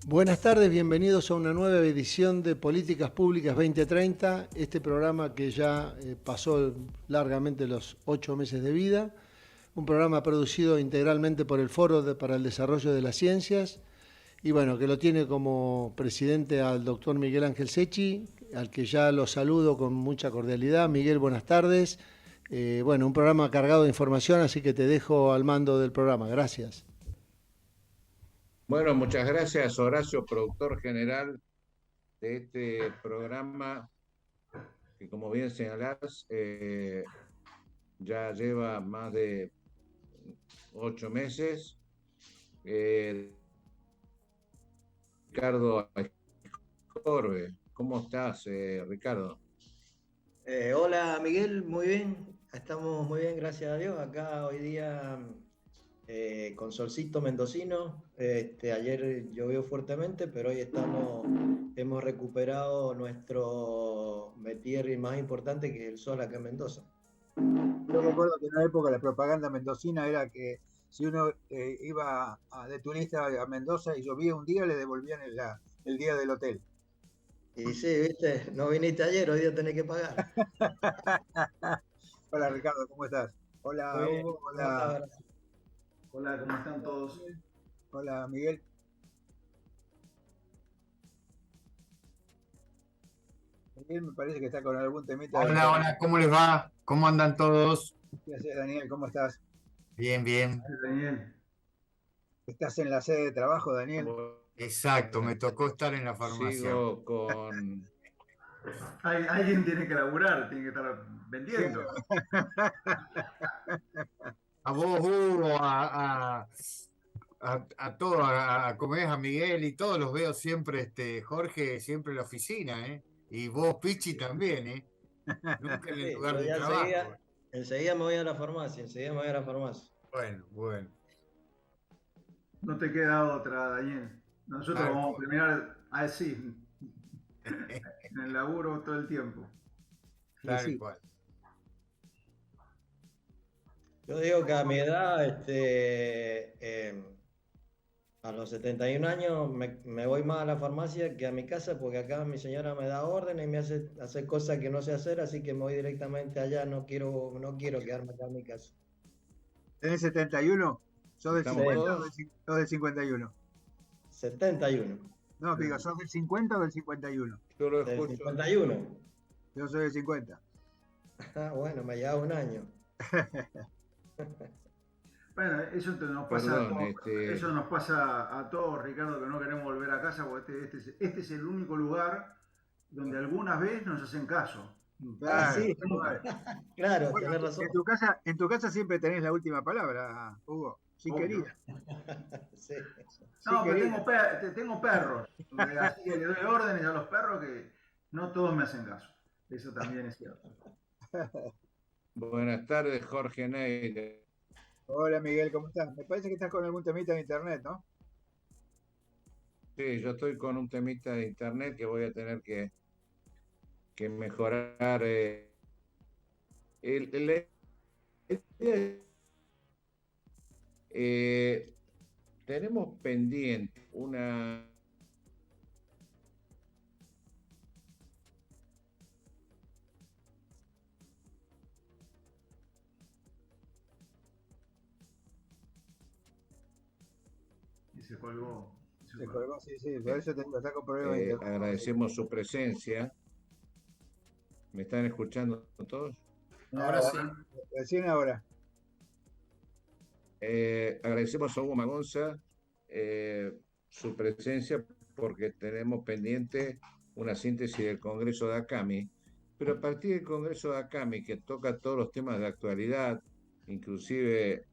Buenas tardes, bienvenidos a una nueva edición de Políticas Públicas 2030, este programa que ya pasó largamente los 8 meses de vida, un programa producido integralmente por el para el Desarrollo de las Ciencias, y bueno, que lo tiene como presidente al doctor Miguel Ángel Secchi, al que ya lo saludo con mucha cordialidad. Miguel, buenas tardes. Bueno, un programa cargado de información, así que te dejo al mando del programa. Gracias. Bueno, muchas gracias, Horacio, productor general de este programa, que como bien señalás, ya lleva más de 8 meses. Eh, Ricardo Escorbe, ¿cómo estás, Ricardo? Hola Miguel, muy bien, estamos muy bien, gracias a Dios. Acá hoy día con solcito mendocino. Ayer llovió fuertemente, pero hoy hemos recuperado nuestro métier más importante, que es el sol acá en Mendoza. Yo recuerdo que en una época la propaganda mendocina era que si uno iba de turista a Mendoza y llovía un día, le devolvían el día del hotel. Y sí, viste, no viniste ayer, hoy día tenés que pagar. Hola Ricardo, ¿cómo estás? Muy Hola bien, Hugo, ¿cómo estás, hola, Horacio? Hola, ¿cómo están todos? hola Miguel. Miguel me parece que está con algún temita de Hola, internet. hola, ¿cómo les va? ¿Cómo andan todos? ¿Qué haces, Daniel? ¿Cómo estás? Bien, bien. Daniel, ¿Estás en la sede de trabajo, Daniel? Exacto, me Bueno, tocó estar en la farmacia. sigo con... alguien tiene que laburar, tiene que estar Sí. vendiendo. A vos, Hugo, a todos, como es, a Miguel y todos los veo siempre, Jorge, siempre en la oficina, ¿eh? Y vos, Pichi, también, ¿eh? Nunca en el Sí, lugar yo de ya trabajo. enseguida me voy a la farmacia, enseguida me voy a la farmacia. Bueno, bueno, No te queda otra, Daniel. Nosotros tal vamos a cual. terminar así, en el laburo todo el tiempo. Y Tal sí, cual. Yo digo que a mi edad, a los 71 años me voy más a la farmacia que a mi casa, porque acá mi señora me da órdenes y me hace hacer cosas que no sé hacer, así que me voy directamente allá, no quiero quedarme acá en mi casa. ¿tenés 71? ¿Sos del Sí, ¿Estamos 50 o todos? sos del 51? 71, No, digo, ¿sos del 50 o del 51? Yo lo del escucho. 51. Yo soy del 50. Ah, bueno, me lleva un año. Bueno, nos pasa a Perdón, todos, eso nos pasa a todos, Ricardo, que no queremos volver a casa, porque este es el único lugar donde algunas veces nos hacen caso. Ah, Claro, sí, tal cual. claro, Bueno, tenés razón. en tu casa siempre tenés la última palabra, Hugo. Si Obvio. querías, Sí. si No, pero querías. tengo perros, así que le doy órdenes a los perros que no todos me hacen caso. Eso también es cierto. Buenas tardes, Jorge Neira. Hola Miguel, ¿cómo estás? Me parece que estás con algún temita de internet, ¿no? Sí, yo estoy con un temita de internet que voy a tener que mejorar. La idea tenemos pendiente una... Y se colgó. Se Se colgó. colgó, sí, sí, por eso te digo, está con problemas de internet. agradecemos su presencia. ¿Me están escuchando todos? Ahora Nada, sí. recién ahora. Agradecemos a Hugo Magonza su presencia porque tenemos pendiente una síntesis del Congreso de ACAMI, pero a partir del Congreso de ACAMI, que toca todos los temas de actualidad, inclusive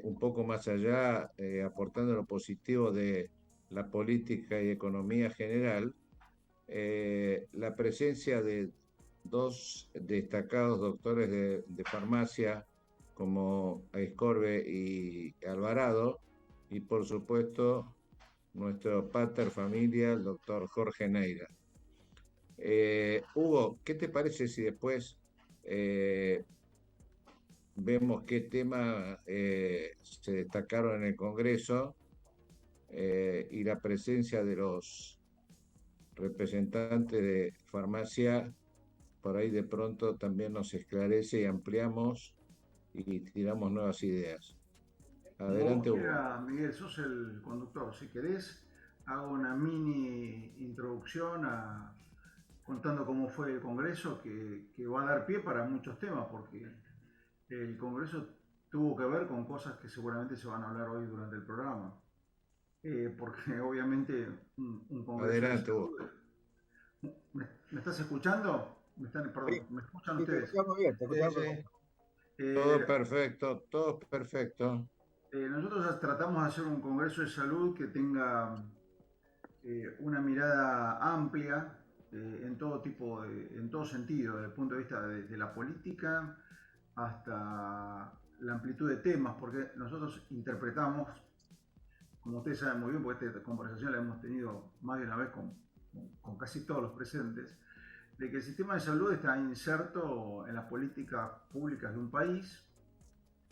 un poco más allá, aportando lo positivo de la política y economía general, la presencia de dos destacados doctores de farmacia como Aiscorbe y Alvarado, y por supuesto nuestro pater familia, el doctor Jorge Neira. Hugo, ¿qué te parece si después vemos qué temas se destacaron en el Congreso y la presencia de los representantes de farmacia, por ahí de pronto también nos esclarece y ampliamos y tiramos nuevas ideas. Como vos Adelante, Hugo. quieras, Miguel, sos el conductor. Si querés, hago una mini introducción contando cómo fue el Congreso, que va a dar pie para muchos temas, porque el Congreso tuvo que ver con cosas que seguramente se van a hablar hoy durante el programa. Porque obviamente un Congreso de Adelante, Hugo. salud. ¿Me estás escuchando? Perdón, ¿me escuchan Sí, te ustedes? escuchamos bien, te escuchamos Sí, bien. sí. Todo perfecto, todo perfecto. Nosotros tratamos de hacer un Congreso de Salud que tenga una mirada amplia en todo tipo, en todo sentido, desde el punto de vista de la política hasta la amplitud de temas, porque nosotros interpretamos, como ustedes saben muy bien, porque esta conversación la hemos tenido más de una vez con casi todos los presentes, de que el sistema de salud está inserto en las políticas públicas de un país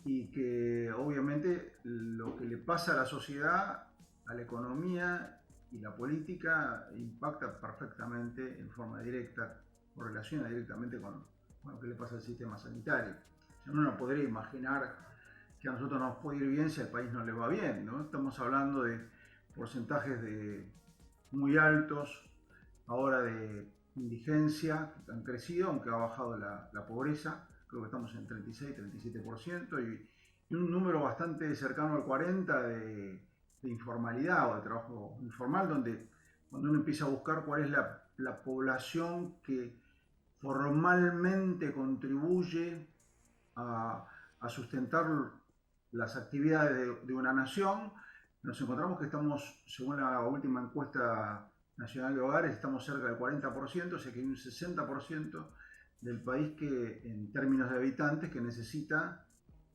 y que obviamente lo que le pasa a la sociedad, a la economía y la política impacta perfectamente en forma directa, o relaciona directamente con lo que le pasa al sistema sanitario. Uno no podría imaginar que a nosotros nos puede ir bien si al país no le va bien, ¿no? Estamos hablando de porcentajes muy altos ahora de indigencia, que han crecido, aunque ha bajado la pobreza. Creo que estamos en 36-37% y un número bastante cercano al 40% de informalidad o de trabajo informal, donde cuando uno empieza a buscar cuál es la población que formalmente contribuye a sustentar las actividades de una nación, nos encontramos que estamos, según la última encuesta nacional de hogares, estamos cerca del 40%, o sea que hay un 60% del país que, en términos de habitantes, que necesita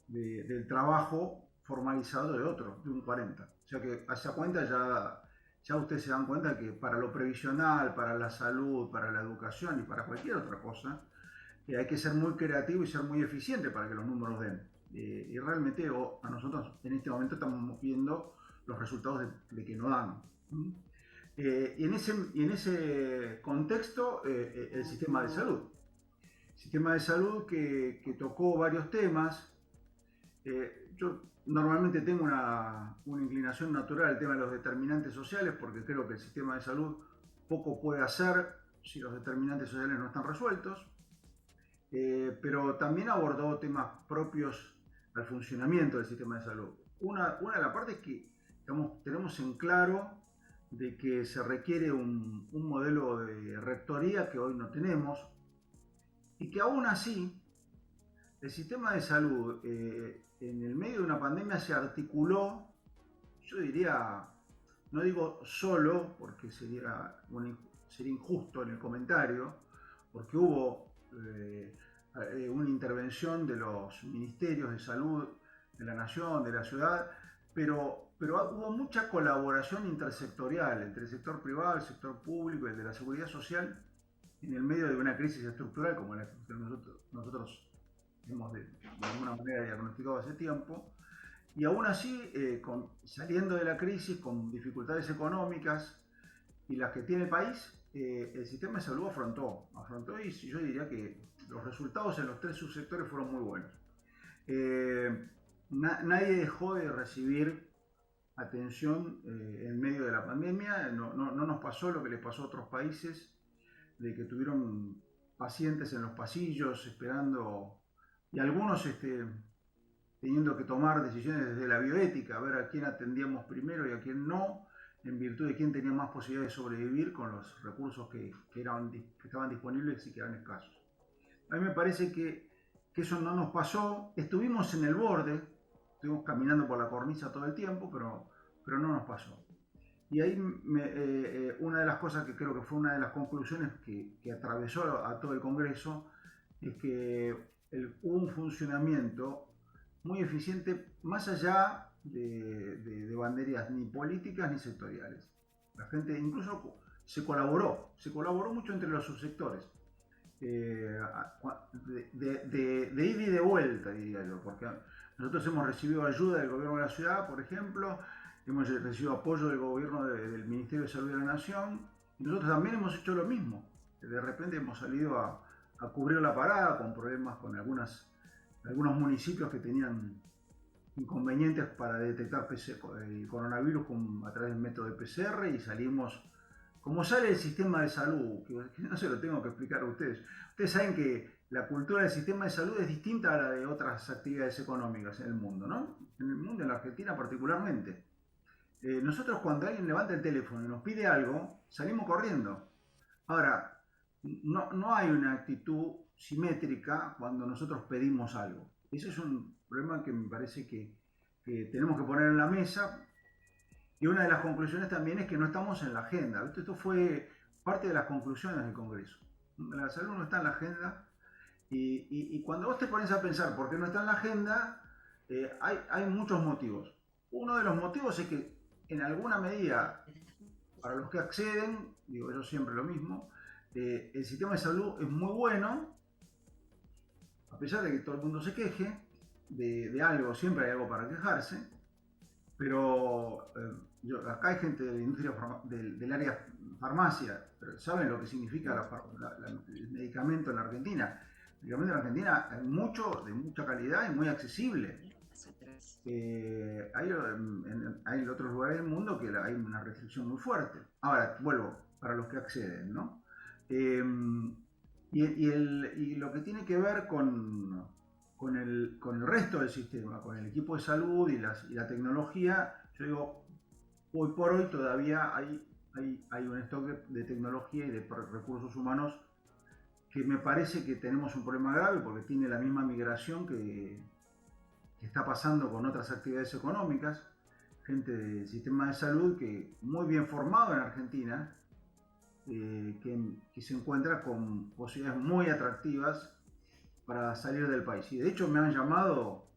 del trabajo formalizado de otro, de un 40%. O sea que a esa cuenta ya ustedes se dan cuenta que para lo previsional, para la salud, para la educación y para cualquier otra cosa, hay que ser muy creativo y ser muy eficiente para que los números den. Y realmente a nosotros en este momento estamos viendo los resultados de que no dan. Y en ese contexto, el sistema de salud. Sistema de salud que tocó varios temas. Yo normalmente tengo una inclinación natural al tema de los determinantes sociales, porque creo que el sistema de salud poco puede hacer si los determinantes sociales no están resueltos. Pero también abordó temas propios al funcionamiento del sistema de salud. Una de las partes es que tenemos en claro de que se requiere un modelo de rectoría que hoy no tenemos y que aún así el sistema de salud en el medio de una pandemia se articuló, yo diría, no digo solo porque sería injusto en el comentario, porque hubo una intervención de los ministerios de salud de la nación, de la ciudad, pero hubo mucha colaboración intersectorial entre el sector privado, el sector público y el de la seguridad social en el medio de una crisis estructural como la que nosotros hemos de alguna manera diagnosticado hace tiempo. Y aún así, saliendo de la crisis con dificultades económicas y las que tiene el país, el sistema de salud afrontó y yo diría que los resultados en los tres subsectores fueron muy buenos. Nadie dejó de recibir atención en medio de la pandemia, no nos pasó lo que le pasó a otros países, de que tuvieron pacientes en los pasillos esperando, y algunos teniendo que tomar decisiones desde la bioética, a ver a quién atendíamos primero y a quién no, en virtud de quién tenía más posibilidades de sobrevivir con los recursos que estaban disponibles y que eran escasos. A mí me parece que eso no nos pasó, estuvimos en el borde, estuvimos caminando por la cornisa todo el tiempo, pero no nos pasó. Y ahí una de las cosas que creo que fue una de las conclusiones que atravesó a todo el Congreso es que hubo un funcionamiento muy eficiente más allá de banderas ni políticas ni sectoriales. La gente incluso se colaboró mucho entre los subsectores. De ida y de vuelta, diría yo, porque nosotros hemos recibido ayuda del gobierno de la ciudad, por ejemplo, hemos recibido apoyo del gobierno del Ministerio de Salud de la Nación, y nosotros también hemos hecho lo mismo. De repente hemos salido a cubrir la parada con problemas con algunos municipios que tenían inconvenientes para detectar el coronavirus a través del método de PCR, y salimos, como sale el sistema de salud, que no se lo tengo que explicar a ustedes. Ustedes saben que la cultura del sistema de salud es distinta a la de otras actividades económicas en el mundo, ¿no? En el mundo, en la Argentina particularmente. Nosotros, cuando alguien levanta el teléfono y nos pide algo, salimos corriendo. Ahora, no hay una actitud simétrica cuando nosotros pedimos algo. Ese es un problema que me parece que tenemos que poner en la mesa. Y una de las conclusiones también es que no estamos en la agenda. Esto fue parte de las conclusiones del Congreso. La salud no está en la agenda. Y cuando vos te pones a pensar por qué no está en la agenda, hay muchos motivos. Uno de los motivos es que en alguna medida, para los que acceden, digo yo siempre lo mismo, el sistema de salud es muy bueno, a pesar de que todo el mundo se queje de algo, siempre hay algo para quejarse, pero acá hay gente de la industria del área farmacia, pero ¿saben lo que significa el medicamento en la Argentina? El medicamento en la Argentina es de mucha calidad y muy accesible. Hay en otros lugares del mundo que hay una restricción muy fuerte. Ahora, vuelvo, para los que acceden, ¿no? Y lo que tiene que ver con el resto del sistema, con el equipo de salud y la tecnología, yo digo, hoy por hoy todavía hay un stock de tecnología y de recursos humanos que me parece que tenemos un problema grave, porque tiene la misma migración que está pasando con otras actividades económicas, gente del sistema de salud que muy bien formado en Argentina, que se encuentra con posibilidades muy atractivas para salir del país. Y de hecho me han llamado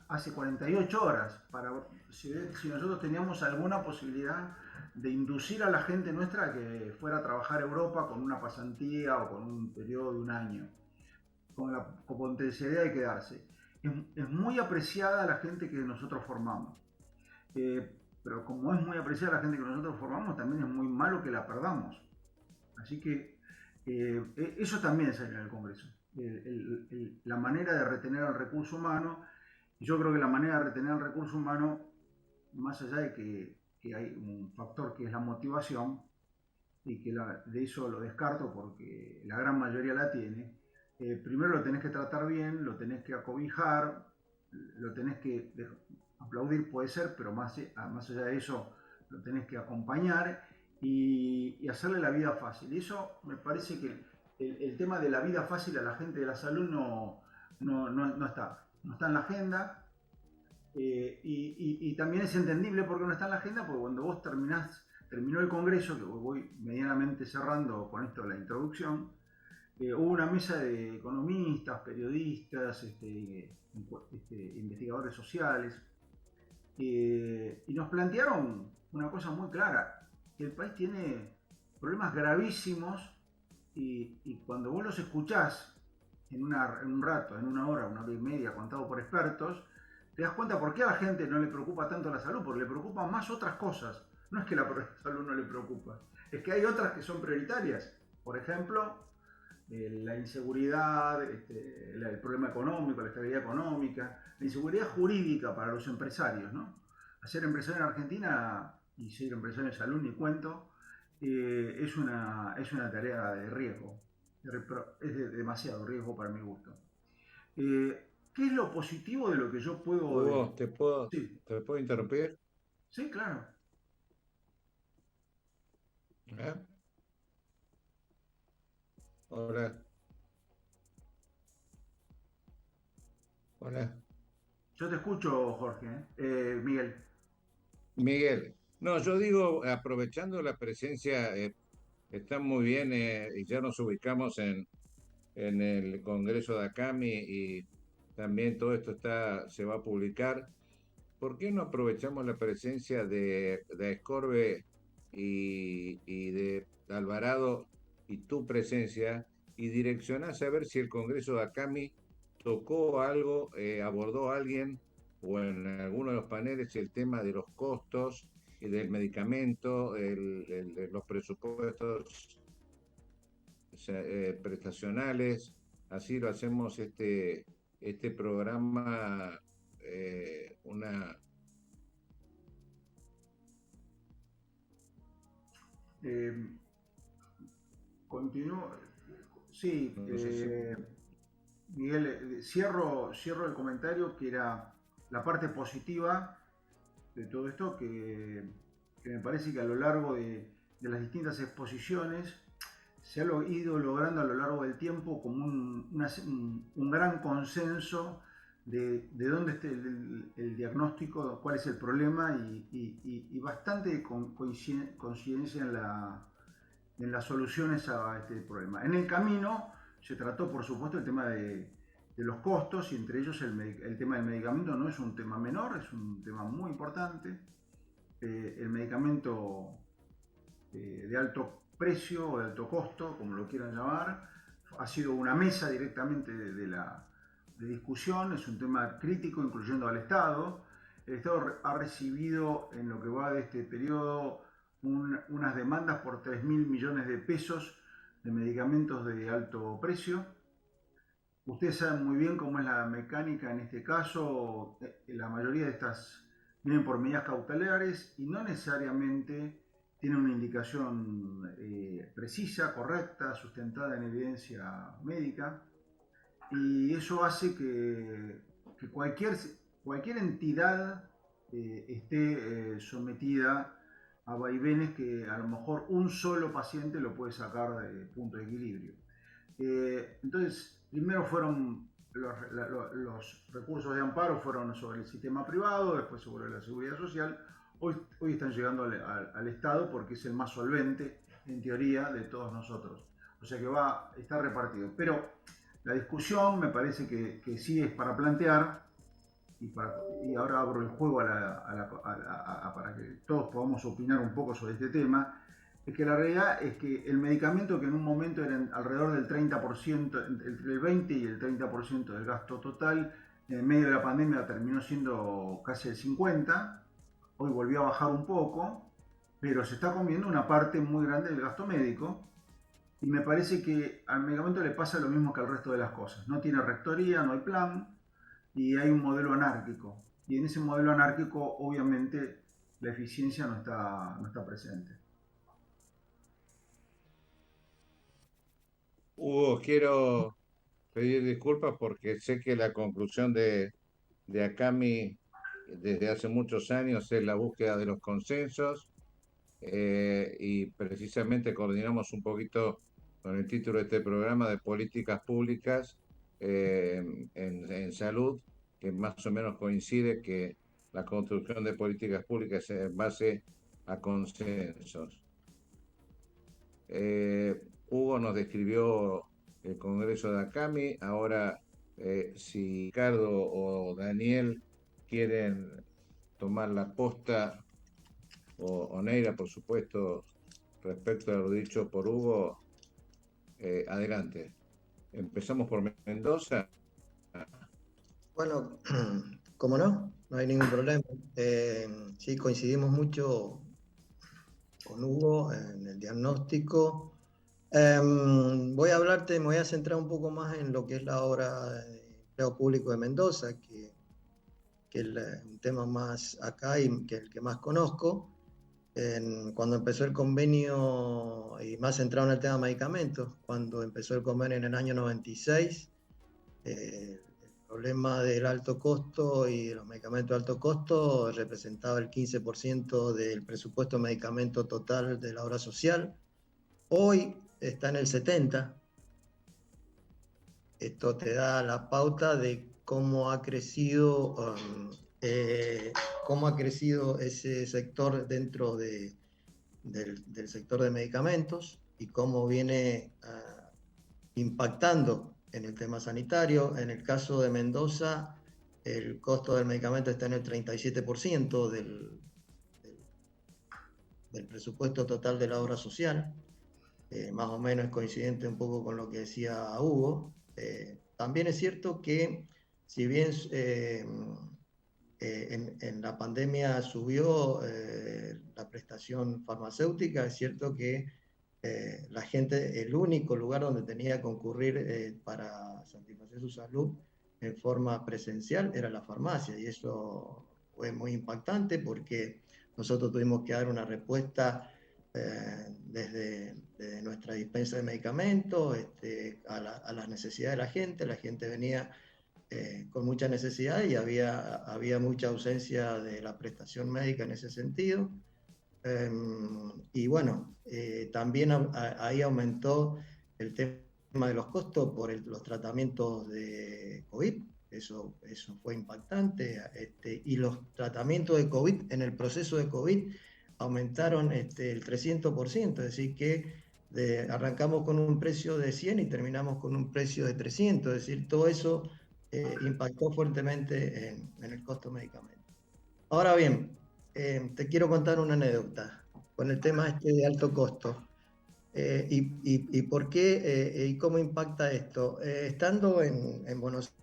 hace 48 horas para si nosotros teníamos alguna posibilidad de inducir a la gente nuestra a que fuera a trabajar a Europa con una pasantía o con un periodo de un año, con la potencialidad de quedarse. Es muy apreciada la gente que nosotros formamos. Pero como es muy apreciada la gente que nosotros formamos, también es muy malo que la perdamos. Así que eso también salió en el Congreso. La manera de retener al recurso humano. Y yo creo que la manera de retener al recurso humano, más allá de que hay un factor que es la motivación, y que de eso lo descarto porque la gran mayoría la tiene, primero lo tenés que tratar bien, lo tenés que acobijar, lo tenés que aplaudir, puede ser, pero más allá de eso lo tenés que acompañar y hacerle la vida fácil. Y eso me parece que el tema de la vida fácil a la gente de la salud no está en la agenda. Y también es entendible por qué no está en la agenda, porque cuando vos terminó el Congreso, que voy medianamente cerrando con esto la introducción, hubo una mesa de economistas, periodistas, investigadores sociales, y nos plantearon una cosa muy clara, que el país tiene problemas gravísimos, y cuando vos los escuchás en un rato, en una hora y media, contado por expertos, te das cuenta por qué a la gente no le preocupa tanto la salud, porque le preocupan más otras cosas. No es que la salud no le preocupa, es que hay otras que son prioritarias. Por ejemplo, la inseguridad, el problema económico, la estabilidad económica, la inseguridad jurídica para los empresarios, ¿no? Hacer empresario en Argentina y ser empresario en salud, ni cuento, es una tarea de riesgo, es de demasiado riesgo para mi gusto. ¿Qué es lo positivo de lo que yo puedo... Hugo, Sí. ¿te puedo interrumpir? Sí, claro. Hola. Hola. Yo te escucho, Jorge. Miguel. Miguel. No, yo digo, aprovechando la presencia, está muy bien, y ya nos ubicamos en el Congreso de ACAMI y también todo esto se va a publicar. ¿Por qué no aprovechamos la presencia de Escorbe y de Alvarado y tu presencia y direccionás a ver si el Congreso de ACAMI tocó algo, abordó a alguien o en alguno de los paneles el tema de los costos y del medicamento, los presupuestos prestacionales. Así lo hacemos este programa, una... Continúo. Sí, No sé si... Miguel, cierro el comentario que era la parte positiva de todo esto, que me parece que a lo largo de las distintas exposiciones se ha ido logrando a lo largo del tiempo como un gran consenso de dónde está el diagnóstico, cuál es el problema y bastante coincidencia en las soluciones a este problema. En el camino se trató, por supuesto, el tema de los costos y entre ellos el tema del medicamento no es un tema menor, es un tema muy importante. El medicamento de alto precio o de alto costo, como lo quieran llamar, ha sido una mesa directamente de discusión, es un tema crítico incluyendo al Estado. El Estado ha recibido en lo que va de este periodo unas demandas por 3.000 millones de pesos de medicamentos de alto precio. Ustedes saben muy bien cómo es la mecánica en este caso. La mayoría de estas vienen por medidas cautelares y no necesariamente tienen una indicación precisa, correcta, sustentada en evidencia médica. Y eso hace que cualquier entidad esté sometida a vaivenes que a lo mejor un solo paciente lo puede sacar de punto de equilibrio. Entonces, primero fueron los recursos de amparo fueron sobre el sistema privado, después sobre la seguridad social. Hoy están llegando al Estado porque es el más solvente, en teoría, de todos nosotros. O sea que está repartido. Pero la discusión me parece que sí es para plantear, y ahora abro el juego para que todos podamos opinar un poco sobre este tema, es que la realidad es que el medicamento que en un momento era alrededor del 30%, entre el 20 y el 30% del gasto total, en medio de la pandemia terminó siendo casi el 50%, hoy volvió a bajar un poco, pero se está comiendo una parte muy grande del gasto médico, y me parece que al medicamento le pasa lo mismo que al resto de las cosas. No tiene rectoría, no hay plan, y hay un modelo anárquico. Y en ese modelo anárquico, obviamente, la eficiencia no está presente. Hugo, quiero pedir disculpas porque sé que la conclusión de ACAMI desde hace muchos años es la búsqueda de los consensos, y precisamente coordinamos un poquito con el título de este programa de políticas públicas en salud, que más o menos coincide que la construcción de políticas públicas es en base a consensos. Hugo nos describió el Congreso de ACAMI. Ahora, si Ricardo o Daniel quieren tomar la posta, o Neira, por supuesto, respecto a lo dicho por Hugo, adelante. Empezamos por Mendoza. Bueno, como no hay ningún problema. Sí, coincidimos mucho con Hugo en el diagnóstico. Me voy a centrar un poco más en lo que es la obra de empleo público de Mendoza, que es un tema más acá y que el que más conozco. Cuando empezó el convenio, y más centrado en el tema de medicamentos, cuando empezó el convenio en el año 96, el problema del alto costo y de los medicamentos de alto costo representaba el 15% del presupuesto de medicamento total de la obra social. Hoy está en el 70%. Esto te da la pauta de cómo ha crecido ese sector dentro del sector de medicamentos y cómo viene impactando en el tema sanitario. En el caso de Mendoza, el costo del medicamento está en el 37% del presupuesto total de la obra social. Más o menos es coincidente un poco con lo que decía Hugo. También es cierto que si bien en la pandemia subió la prestación farmacéutica. Es cierto que la gente, el único lugar donde tenía que concurrir para satisfacer su salud en forma presencial era la farmacia, y eso fue muy impactante porque nosotros tuvimos que dar una respuesta desde nuestra dispensa de medicamentos a las necesidades de la gente. La gente venía con mucha necesidad y había mucha ausencia de la prestación médica en ese sentido. Y bueno, también ahí aumentó el tema de los costos por los tratamientos de COVID. Eso fue impactante. Y los tratamientos de COVID, en el proceso de COVID, aumentaron el 300%, es decir, que arrancamos con un precio de 100 y terminamos con un precio de 300, es decir, todo eso impactó fuertemente en el costo de medicamentos. Ahora bien, te quiero contar una anécdota con el tema de alto costo. Y por qué y cómo impacta esto. Estando en Buenos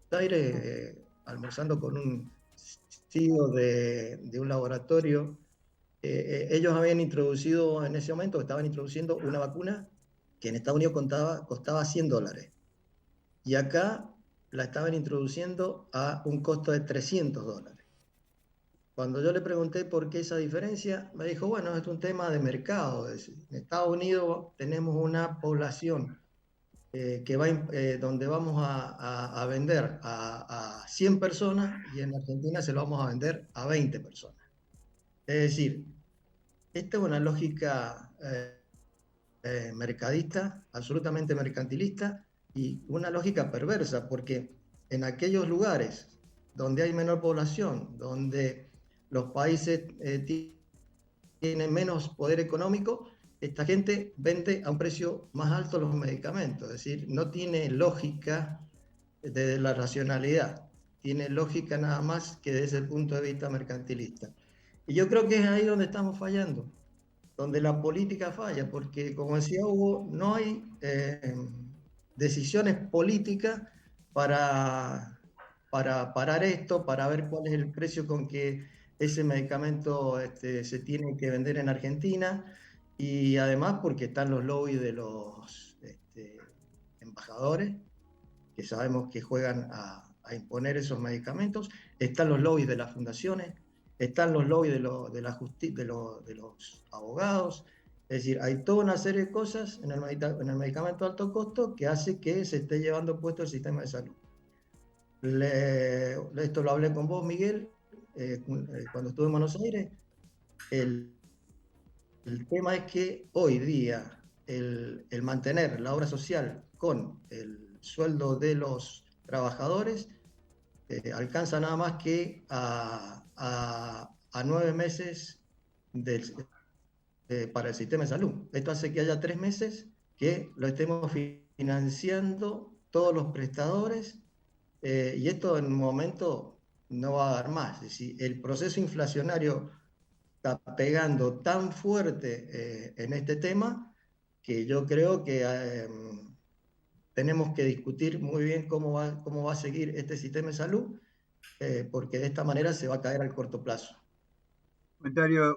Aires, almorzando con un CEO de un laboratorio, ellos habían introducido en ese momento, estaban introduciendo una vacuna que en Estados Unidos costaba $100. Y acá la estaban introduciendo a un costo de $300. Cuando yo le pregunté por qué esa diferencia, me dijo, bueno, es un tema de mercado. En Estados Unidos tenemos una población donde vamos a vender a 100 personas, y en Argentina se lo vamos a vender a 20 personas. Es decir, esta es una lógica mercadista, absolutamente mercantilista, y una lógica perversa, porque en aquellos lugares donde hay menor población, donde los países tienen menos poder económico, esta gente vende a un precio más alto los medicamentos. Es decir, no tiene lógica desde la racionalidad, tiene lógica nada más que desde el punto de vista mercantilista. Y yo creo que es ahí donde estamos fallando, donde la política falla, porque como decía Hugo, no hay decisiones políticas para parar esto, para ver cuál es el precio con que ese medicamento se tiene que vender en Argentina, y además porque están los lobbies de los embajadores, que sabemos que juegan a imponer esos medicamentos, están los lobbies de las fundaciones, están los lobbies de los abogados. Es decir, hay toda una serie de cosas en el medicamento de alto costo que hace que se esté llevando puesto el sistema de salud. Esto lo hablé con vos, Miguel, cuando estuve en Buenos Aires. El tema es que hoy día el mantener la obra social con el sueldo de los trabajadores alcanza nada más que a 9 meses para el sistema de salud. Esto hace que haya 3 meses que lo estemos financiando todos los prestadores, y esto en un momento no va a dar más. Es decir, el proceso inflacionario está pegando tan fuerte en este tema que yo creo que tenemos que discutir muy bien cómo va a seguir este sistema de salud, porque de esta manera se va a caer al corto plazo.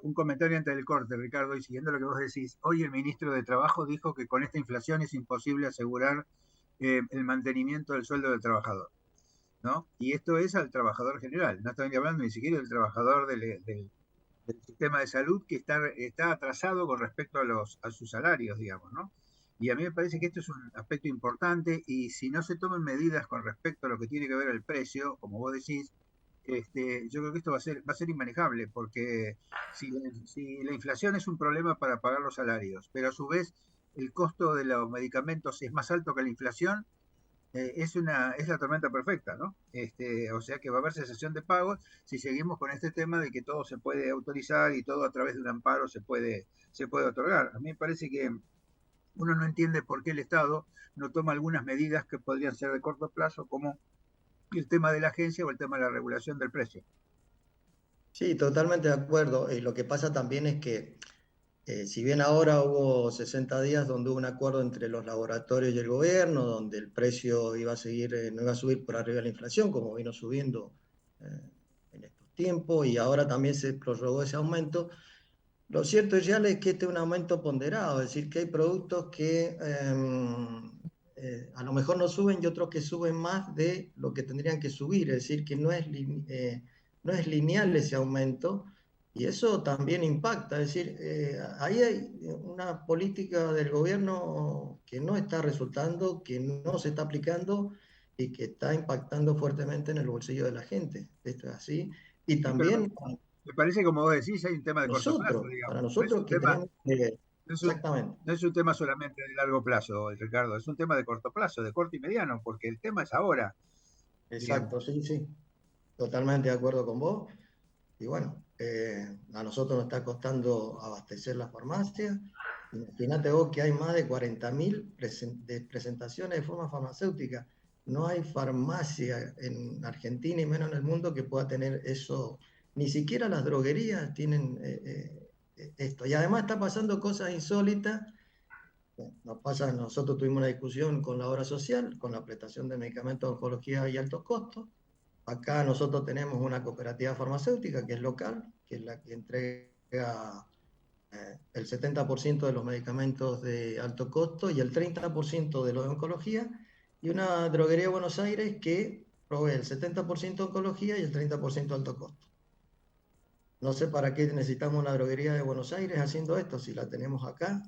Un comentario antes del corte, Ricardo, y siguiendo lo que vos decís. Hoy el ministro de Trabajo dijo que con esta inflación es imposible asegurar el mantenimiento del sueldo del trabajador, ¿no? Y esto es al trabajador general, no estoy hablando ni siquiera del trabajador del sistema de salud, que está atrasado con respecto a sus salarios, digamos, ¿no? Y a mí me parece que esto es un aspecto importante, y si no se toman medidas con respecto a lo que tiene que ver el precio, como vos decís, yo creo que esto va a ser inmanejable, porque si la inflación es un problema para pagar los salarios, pero a su vez el costo de los medicamentos es más alto que la inflación, es la tormenta perfecta, ¿no? O sea que va a haber cesación de pagos si seguimos con este tema de que todo se puede autorizar y todo a través de un amparo se puede otorgar. A mí me parece que uno no entiende por qué el Estado no toma algunas medidas que podrían ser de corto plazo, como el tema de la agencia o el tema de la regulación del precio. Sí, totalmente de acuerdo. Y lo que pasa también es que si bien ahora hubo 60 días donde hubo un acuerdo entre los laboratorios y el gobierno, donde el precio iba a seguir, no iba a subir por arriba de la inflación, como vino subiendo en estos tiempos, y ahora también se prorrogó ese aumento. Lo cierto y real es que este es un aumento ponderado, es decir, que hay productos que a lo mejor no suben y otros que suben más de lo que tendrían que subir, es decir, que no es lineal ese aumento, y eso también impacta, es decir, ahí hay una política del gobierno que no está resultando, que no se está aplicando y que está impactando fuertemente en el bolsillo de la gente. Esto es así. Y Sí, pero también me parece, como vos decís, hay un tema de corto plazo, para digamos. nosotros que tenemos que... no es un- Exactamente. no es un tema solamente de largo plazo, Ricardo, es un tema de corto plazo, de corto y mediano, porque el tema es ahora, digamos. Exacto, sí, sí. Totalmente de acuerdo con vos. Y bueno, a nosotros nos está costando abastecer las farmacias. Imagínate vos que hay más de 40.000 presentaciones de forma farmacéutica. No hay farmacia en Argentina y menos en el mundo que pueda tener eso. Ni siquiera las droguerías tienen esto. Y además está pasando cosas insólitas. Nosotros tuvimos una discusión con la obra social, con la prestación de medicamentos de oncología y altos costos. Acá nosotros tenemos una cooperativa farmacéutica que es local, que es la que entrega el 70% de los medicamentos de alto costo y el 30% de los de oncología, y una droguería de Buenos Aires que provee el 70% de oncología y el 30% de alto costo. No sé para qué necesitamos una droguería de Buenos Aires haciendo esto, si la tenemos acá.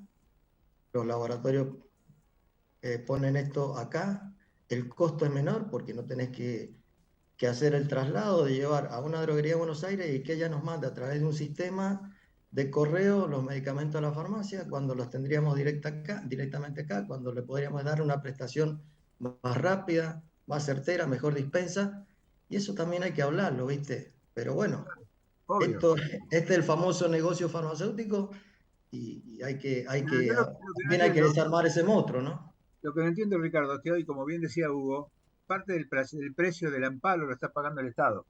Los laboratorios ponen esto acá, el costo es menor porque no tenés que hacer el traslado de llevar a una droguería de Buenos Aires y que ella nos manda a través de un sistema de correo los medicamentos a la farmacia, cuando los tendríamos directamente acá, cuando le podríamos dar una prestación más rápida, más certera, mejor dispensa, y eso también hay que hablarlo, ¿viste? Pero bueno, este es el famoso negocio farmacéutico y también hay que desarmar ese monstruo, ¿no? Lo que no entiendo, Ricardo, es que hoy, como bien decía Hugo, parte del precio del amparo lo está pagando el Estado.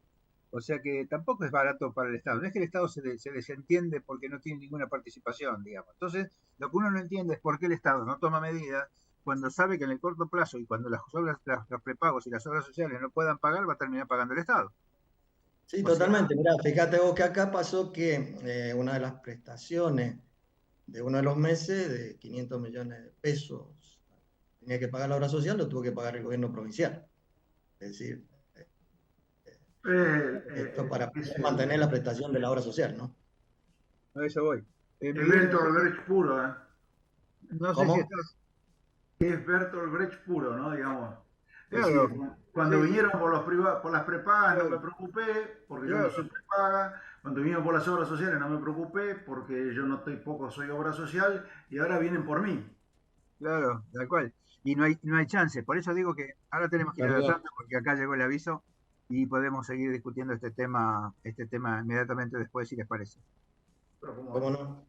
O sea que tampoco es barato para el Estado. No es que el Estado se desentiende porque no tiene ninguna participación, digamos. Entonces, lo que uno no entiende es por qué el Estado no toma medidas cuando sabe que en el corto plazo y cuando los prepagos y las obras sociales no puedan pagar, va a terminar pagando el Estado. Sí, totalmente. Mirá, fíjate vos que acá pasó que una de las prestaciones de uno de los meses de 500 millones de pesos tenía que pagar la obra social, lo tuvo que pagar el gobierno provincial. Es decir, esto para poder mantener la prestación de la obra social, ¿no? A eso voy. Es Bertolt Brecht puro, ¿eh? No sé si estás... Es Bertolt Brecht puro, ¿no? Digamos. Claro. Decir, cuando vinieron por las prepagas no me preocupé, porque yo no soy prepaga. Cuando vinieron por las obras sociales no me preocupé, porque yo soy obra social, y ahora vienen por mí. Claro, tal cual. Y no hay chance. Por eso digo que ahora tenemos que ir a la tanda, porque acá llegó el aviso y podemos seguir discutiendo este tema inmediatamente después, si les parece. Pero ¿cómo no?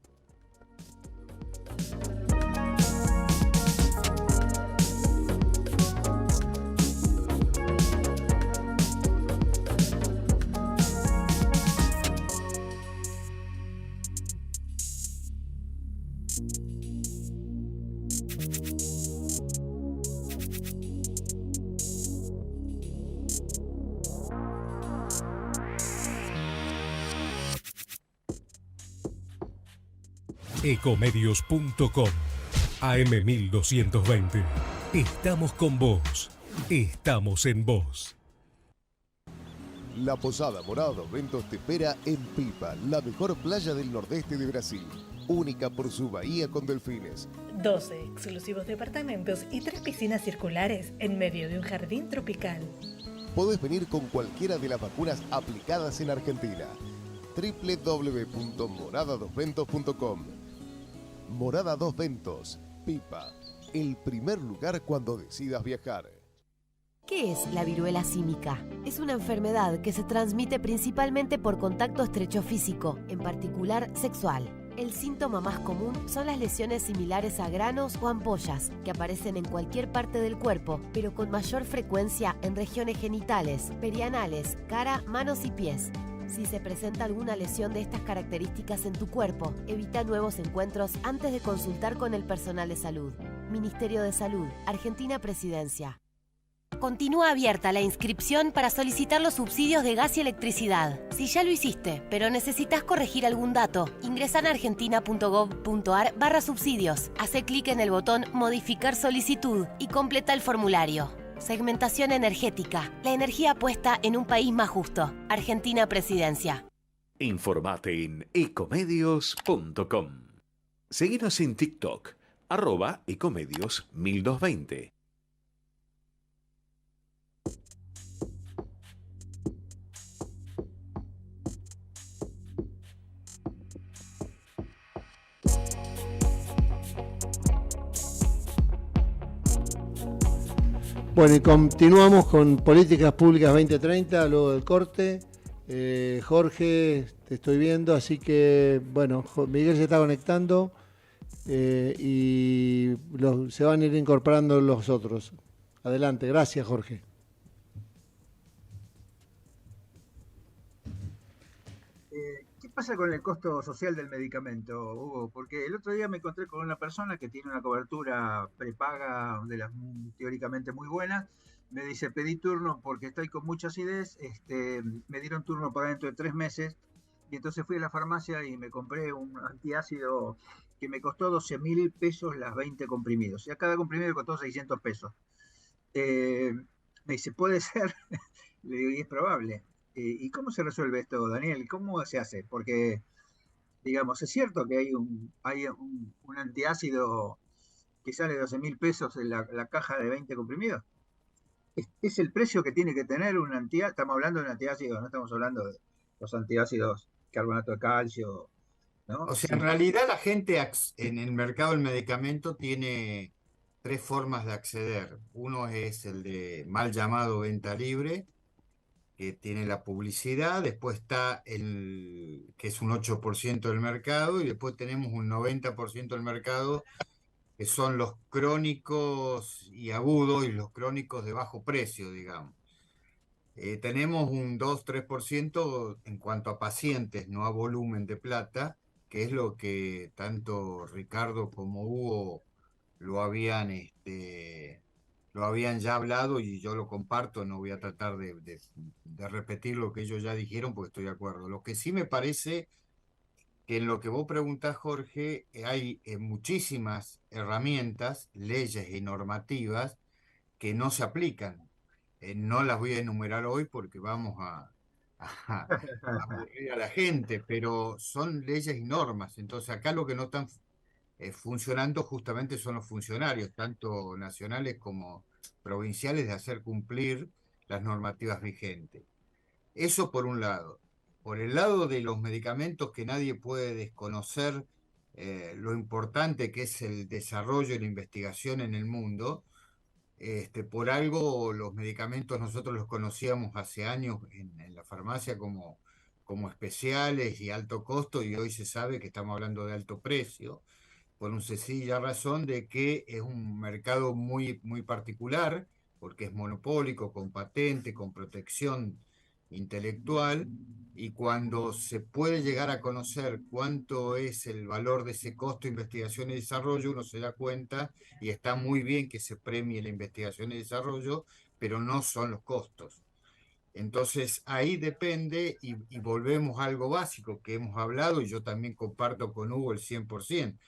Ecomedios.com AM1220. Estamos con vos. Estamos en vos. La Posada Morada dos Ventos te espera en Pipa, la mejor playa del nordeste de Brasil. Única por su bahía con delfines. 12 exclusivos departamentos y 3 piscinas circulares en medio de un jardín tropical. Podés venir con cualquiera de las vacunas aplicadas en Argentina. www.moradadosventos.com. Morada Dos Ventos, Pipa, el primer lugar cuando decidas viajar. ¿Qué es la viruela símica? Es una enfermedad que se transmite principalmente por contacto estrecho físico, en particular sexual. El síntoma más común son las lesiones similares a granos o ampollas, que aparecen en cualquier parte del cuerpo, pero con mayor frecuencia en regiones genitales, perianales, cara, manos y pies. Si se presenta alguna lesión de estas características en tu cuerpo, evita nuevos encuentros antes de consultar con el personal de salud. Ministerio de Salud, Argentina Presidencia. Continúa abierta la inscripción para solicitar los subsidios de gas y electricidad. Si ya lo hiciste, pero necesitas corregir algún dato, ingresa en argentina.gov.ar/subsidios. Hace clic en el botón Modificar solicitud y completa el formulario. Segmentación energética. La energía puesta en un país más justo. Argentina Presidencia. Informate en ecomedios.com. Seguinos en TikTok, @ecomedios1220. Bueno, y continuamos con Políticas Públicas 2030, luego del corte. Jorge, te estoy viendo, así que, bueno, Miguel se está conectando y se van a ir incorporando los otros. Adelante, gracias, Jorge. ¿Qué pasa con el costo social del medicamento, Hugo? Porque el otro día me encontré con una persona que tiene una cobertura prepaga de las teóricamente muy buenas. Me dice, pedí turno porque estoy con mucha acidez, me dieron turno para dentro de 3 meses, y entonces fui a la farmacia y me compré un antiácido que me costó 12.000 pesos las 20 comprimidos. Y a cada comprimido me costó 600 pesos. Me dice, ¿puede ser? Le digo, y es probable. ¿Y cómo se resuelve esto, Daniel? ¿Cómo se hace? Porque, digamos, es cierto que hay un antiácido que sale 12.000 pesos en la caja de 20 comprimidos. ¿Es el precio que tiene que tener un antiácido? Estamos hablando de un antiácido, no estamos hablando de los antiácidos carbonato de calcio, ¿no? O sea, en realidad la gente en el mercado del medicamento tiene 3 formas de acceder. Uno es el de mal llamado venta libre, que tiene la publicidad, después está el que es un 8% del mercado, y después tenemos un 90% del mercado, que son los crónicos y agudos, y los crónicos de bajo precio, digamos. Tenemos un 2-3% en cuanto a pacientes, no a volumen de plata, que es lo que tanto Ricardo como Hugo lo habían ya hablado, y yo lo comparto. No voy a tratar de repetir lo que ellos ya dijeron, porque estoy de acuerdo. Lo que sí me parece que en lo que vos preguntás, Jorge, hay muchísimas herramientas, leyes y normativas que no se aplican. No las voy a enumerar hoy porque vamos a aburrir a la gente, pero son leyes y normas. Entonces acá lo que no están funcionando justamente son los funcionarios, tanto nacionales como provinciales, de hacer cumplir las normativas vigentes. Eso por un lado. Por el lado de los medicamentos, que nadie puede desconocer lo importante que es el desarrollo y la investigación en el mundo. Por algo los medicamentos nosotros los conocíamos hace años en la farmacia como especiales y alto costo, y hoy se sabe que estamos hablando de alto precio, por una sencilla razón de que es un mercado muy, muy particular, porque es monopólico, con patente, con protección intelectual, y cuando se puede llegar a conocer cuánto es el valor de ese costo de investigación y desarrollo, uno se da cuenta, y está muy bien que se premie la investigación y desarrollo, pero no son los costos. Entonces ahí depende, y volvemos a algo básico que hemos hablado, y yo también comparto con Hugo el 100%.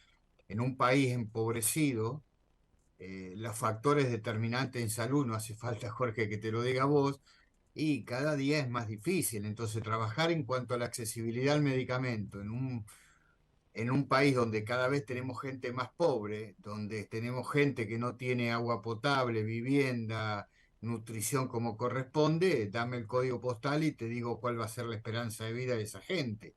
En un país empobrecido, los factores determinantes en salud, no hace falta, Jorge, que te lo diga vos, y cada día es más difícil. Entonces, trabajar en cuanto a la accesibilidad al medicamento en un país donde cada vez tenemos gente más pobre, donde tenemos gente que no tiene agua potable, vivienda, nutrición como corresponde, dame el código postal y te digo cuál va a ser la esperanza de vida de esa gente.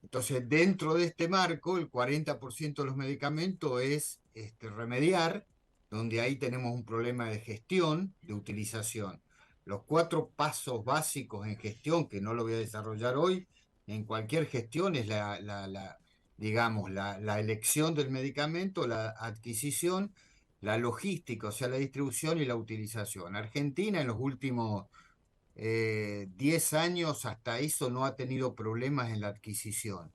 Entonces, dentro de este marco, el 40% de los medicamentos es remediar, donde ahí tenemos un problema de gestión, de utilización. Los 4 pasos básicos en gestión, que no lo voy a desarrollar hoy, en cualquier gestión es digamos, la elección del medicamento, la adquisición, la logística, o sea, la distribución y la utilización. Argentina en los últimos 10 años hasta eso no ha tenido problemas en la adquisición,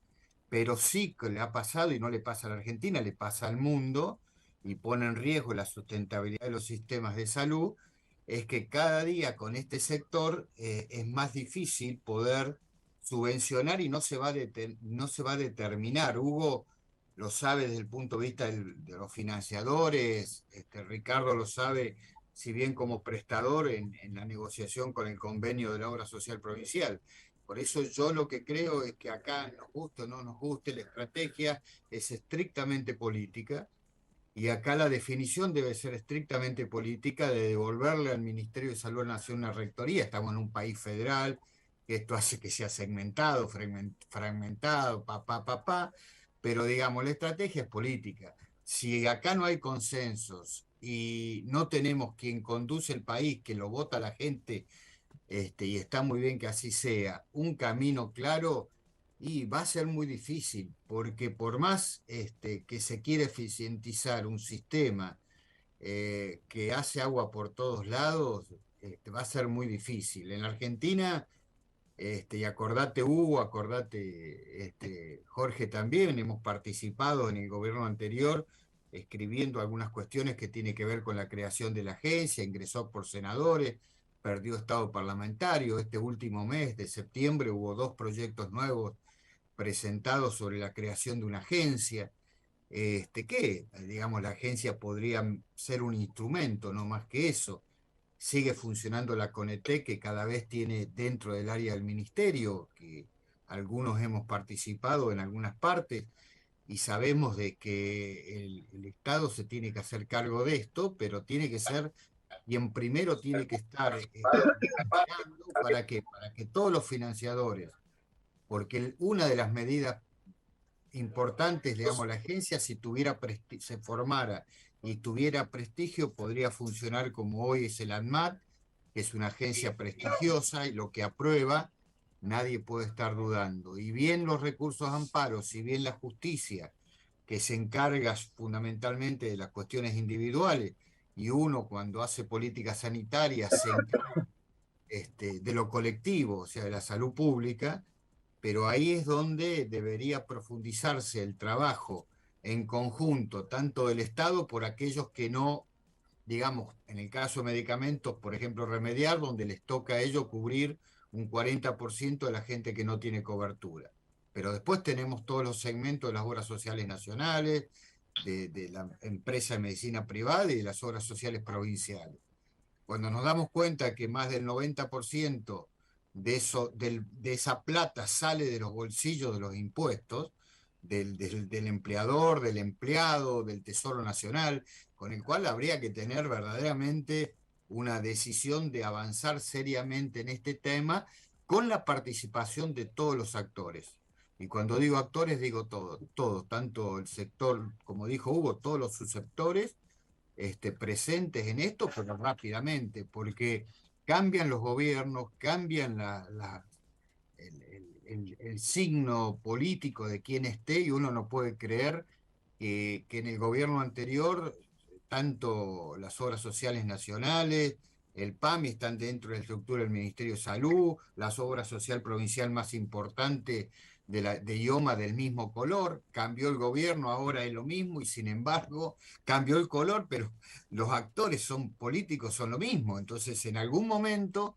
pero sí que le ha pasado, y no le pasa a la Argentina, le pasa al mundo, y pone en riesgo la sustentabilidad de los sistemas de salud, es que cada día con este sector es más difícil poder subvencionar y no se va a determinar. Hugo lo sabe desde el punto de vista de los financiadores, Ricardo lo sabe, si bien como prestador en la negociación con el convenio de la obra social provincial. Por eso yo lo que creo es que acá, nos guste o no nos guste, la estrategia es estrictamente política. Y acá la definición debe ser estrictamente política de devolverle al Ministerio de Salud de la Nación una rectoría. Estamos en un país federal, que esto hace que sea segmentado, fragmentado, pero digamos, la estrategia es política. Si acá no hay consensos y no tenemos quien conduce el país, que lo vota la gente, y está muy bien que así sea, un camino claro, y va a ser muy difícil, porque por más que se quiere eficientizar un sistema que hace agua por todos lados, va a ser muy difícil. En la Argentina, y acordate Hugo, acordate Jorge también, hemos participado en el gobierno anterior escribiendo algunas cuestiones que tienen que ver con la creación de la agencia, ingresó por senadores, perdió estado parlamentario. Este último mes de septiembre hubo 2 proyectos nuevos presentados sobre la creación de una agencia, que, digamos, la agencia podría ser un instrumento, no más que eso. Sigue funcionando la CONETEC, que cada vez tiene dentro del área del ministerio, que algunos hemos participado en algunas partes, y sabemos de que el Estado se tiene que hacer cargo de esto, pero tiene que ser, y en primero tiene que estar ¿para qué? Para que todos los financiadores, porque una de las medidas importantes, digamos, la agencia, si se formara y tuviera prestigio, podría funcionar como hoy es el ANMAT, que es una agencia prestigiosa y lo que aprueba, nadie puede estar dudando. Y bien los recursos amparos, y bien la justicia, que se encarga fundamentalmente de las cuestiones individuales, y uno cuando hace política sanitaria se encarga de lo colectivo, o sea, de la salud pública, pero ahí es donde debería profundizarse el trabajo en conjunto, tanto del Estado por aquellos que no, digamos, en el caso de medicamentos, por ejemplo, remediar, donde les toca a ellos cubrir un 40% de la gente que no tiene cobertura. Pero después tenemos todos los segmentos de las obras sociales nacionales, de la empresa de medicina privada y de las obras sociales provinciales. Cuando nos damos cuenta que más del 90% de esa plata sale de los bolsillos de los impuestos, del empleador, del empleado, del Tesoro Nacional, con el cual habría que tener verdaderamente una decisión de avanzar seriamente en este tema con la participación de todos los actores. Y cuando digo actores, digo todos, tanto el sector, como dijo Hugo, todos los subsectores presentes en esto, pero rápidamente, porque cambian los gobiernos, cambian el signo político de quien esté, y uno no puede creer que en el gobierno anterior, tanto las obras sociales nacionales, el PAMI están dentro de la estructura del Ministerio de Salud, las obras social provincial más importantes de IOMA del mismo color, cambió el gobierno, ahora es lo mismo, y sin embargo cambió el color, pero los actores políticos son lo mismo. Entonces en algún momento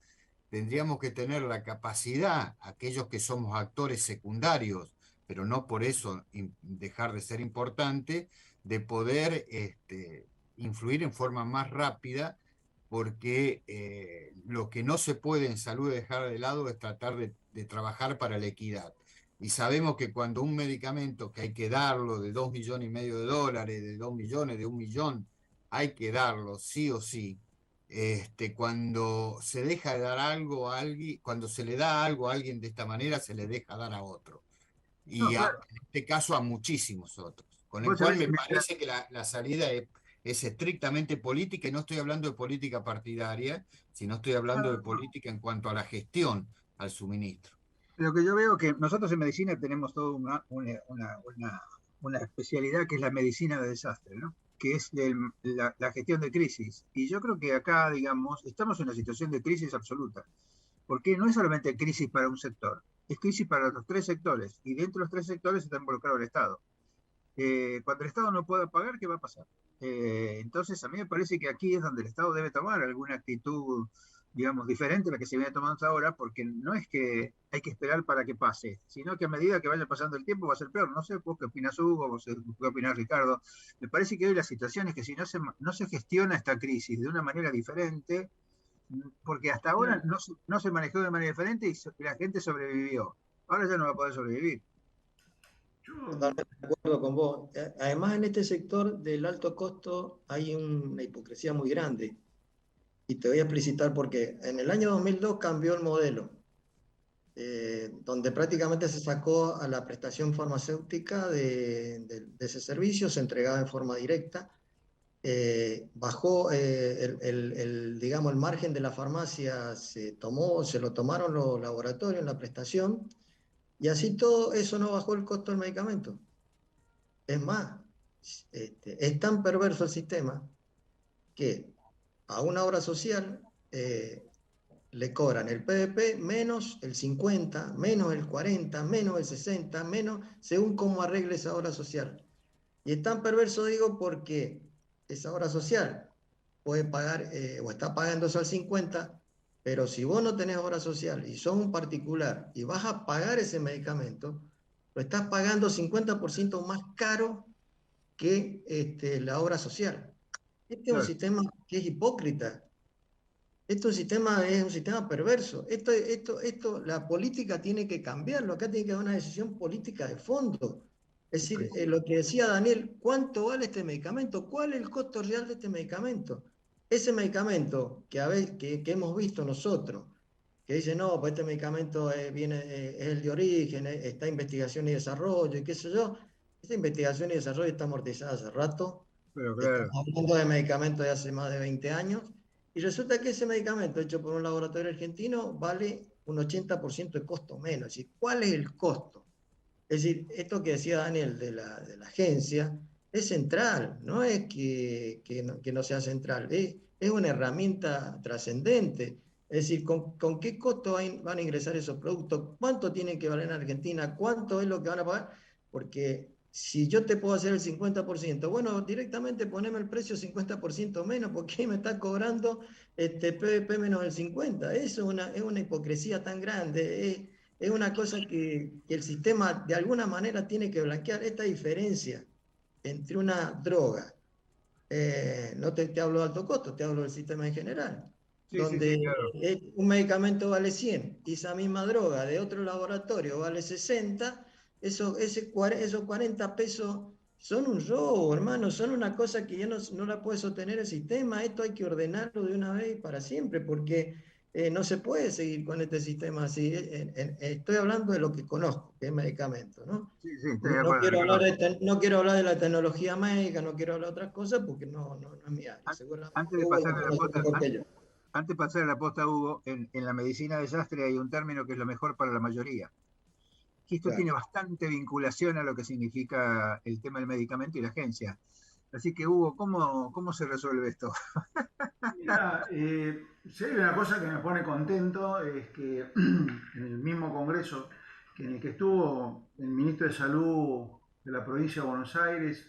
tendríamos que tener la capacidad, aquellos que somos actores secundarios, pero no por eso dejar de ser importante, de poder influir en forma más rápida, porque lo que no se puede en salud dejar de lado es tratar de trabajar para la equidad. Y sabemos que cuando un medicamento que hay que darlo de $2,5 millones, de 2 millones, de 1 millón, hay que darlo sí o sí, cuando se deja de dar algo a alguien, cuando se le da algo a alguien de esta manera, se le deja dar a otro. Y No, claro. en este caso a muchísimos otros. Con el cual me parece que la salida es estrictamente política, y no estoy hablando de política partidaria, sino estoy hablando de política en cuanto a la gestión al suministro. Lo que yo veo que nosotros en medicina tenemos toda una especialidad que es la medicina de desastre, ¿no? Que es la gestión de crisis. Y yo creo que acá, digamos, estamos en una situación de crisis absoluta, porque no es solamente crisis para un sector, es crisis para los 3 sectores, y dentro de los 3 sectores está involucrado el Estado. Cuando el Estado no pueda pagar, ¿qué va a pasar? Entonces, a mí me parece que aquí es donde el Estado debe tomar alguna actitud, digamos, diferente a la que se viene tomando hasta ahora, porque no es que hay que esperar para que pase, sino que a medida que vaya pasando el tiempo va a ser peor. No sé, vos qué opinás, Hugo, vos qué opinás, Ricardo. Me parece que hoy la situación es que si no se gestiona esta crisis de una manera diferente, porque hasta ahora no se manejó de manera diferente y la gente sobrevivió. Ahora ya no va a poder sobrevivir. Totalmente de acuerdo con vos. Además, en este sector del alto costo hay una hipocresía muy grande. Y te voy a explicitar por qué. En el año 2002 cambió el modelo, donde prácticamente se sacó a la prestación farmacéutica de ese servicio, se entregaba en forma directa. Bajó digamos, el margen de la farmacia, se lo tomaron los laboratorios en la prestación, y así todo eso no bajó el costo del medicamento. Es más, es tan perverso el sistema que a una obra social le cobran el PVP menos el 50, menos el 40, menos el 60, menos según cómo arregle esa obra social. Y es tan perverso, digo, porque esa obra social puede pagar o está pagando eso al 50, pero si vos no tenés obra social y sos un particular y vas a pagar ese medicamento, lo estás pagando 50% más caro que la obra social. Este es un sistema que es hipócrita. Este es un sistema perverso. La política tiene que cambiarlo. Acá tiene que haber una decisión política de fondo. Es decir, lo que decía Daniel, ¿cuánto vale este medicamento? ¿Cuál es el costo real de este medicamento? Ese medicamento que hemos visto nosotros, que dice, no, pues este medicamento es el de origen, está investigación y desarrollo, y qué sé yo. Esta investigación y desarrollo está amortizada hace rato. Pero claro. Estamos hablando de medicamentos de hace más de 20 años. Y resulta que ese medicamento hecho por un laboratorio argentino vale un 80% de costo menos. Es decir, ¿cuál es el costo? Es decir, esto que decía Daniel de la agencia es central, no es que no sea central, es una herramienta trascendente. Es decir, ¿con qué costo van a ingresar esos productos? ¿Cuánto tienen que valer en Argentina? ¿Cuánto es lo que van a pagar? Porque si yo te puedo hacer el 50%, bueno, directamente poneme el precio 50% menos, porque me está cobrando PVP menos el 50%. Eso es una hipocresía tan grande. Es una cosa que el sistema de alguna manera tiene que blanquear esta diferencia entre una droga, no te hablo de alto costo, te hablo del sistema en general, donde claro, un medicamento vale 100 y esa misma droga de otro laboratorio vale 60, esos 40 pesos son un robo, hermano, son una cosa que ya no la puede sostener el sistema. Esto hay que ordenarlo de una vez y para siempre, porque no se puede seguir con este sistema así. Estoy hablando de lo que conozco, que es medicamento, ¿no? Sí, No quiero hablar de la tecnología médica, no quiero hablar de otras cosas porque no es mi área. Antes de pasar a la posta, Hugo, en la medicina de desastre hay un término que es lo mejor para la mayoría. Y esto tiene bastante vinculación a lo que significa el tema del medicamento y la agencia. Así que, Hugo, ¿cómo se resuelve esto? Mira, si hay una cosa que me pone contento es que en el mismo congreso en el que estuvo el ministro de Salud de la provincia de Buenos Aires,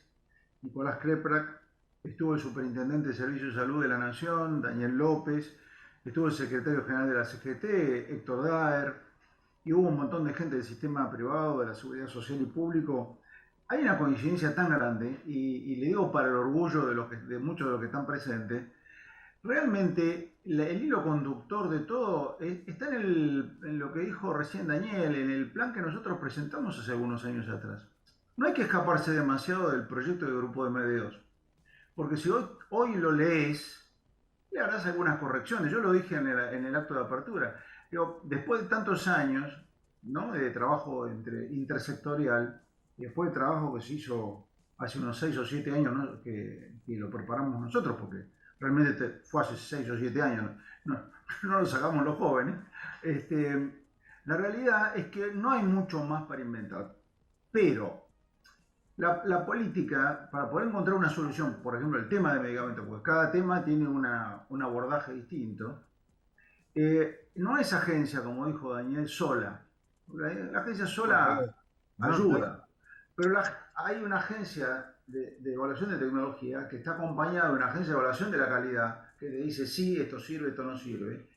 Nicolás Kreplak, estuvo el superintendente de Servicios de Salud de la Nación, Daniel López, estuvo el secretario general de la CGT, Héctor Daer, y hubo un montón de gente del sistema privado, de la seguridad social y público. Hay una coincidencia tan grande, y le digo para el orgullo de muchos de los que están presentes, realmente el hilo conductor de todo está en lo que dijo recién Daniel, en el plan que nosotros presentamos hace algunos años atrás. No hay que escaparse demasiado del proyecto de Grupo de Medios, porque si hoy lo lees, le harás algunas correcciones. Yo lo dije en el acto de apertura. Pero después de tantos años, ¿no?, de trabajo intersectorial, y después del trabajo que se hizo hace unos 6 o 7 años, ¿no?, que lo preparamos nosotros, porque realmente fue hace 6 o 7 años, no lo sacamos los jóvenes, la realidad es que no hay mucho más para inventar. Pero la política, para poder encontrar una solución, por ejemplo, el tema de medicamentos, porque cada tema tiene un abordaje distinto, no es agencia, como dijo Daniel, sola. La agencia sola ayuda, pero hay una agencia de evaluación de tecnología que está acompañada de una agencia de evaluación de la calidad que le dice sí, esto sirve, esto no sirve.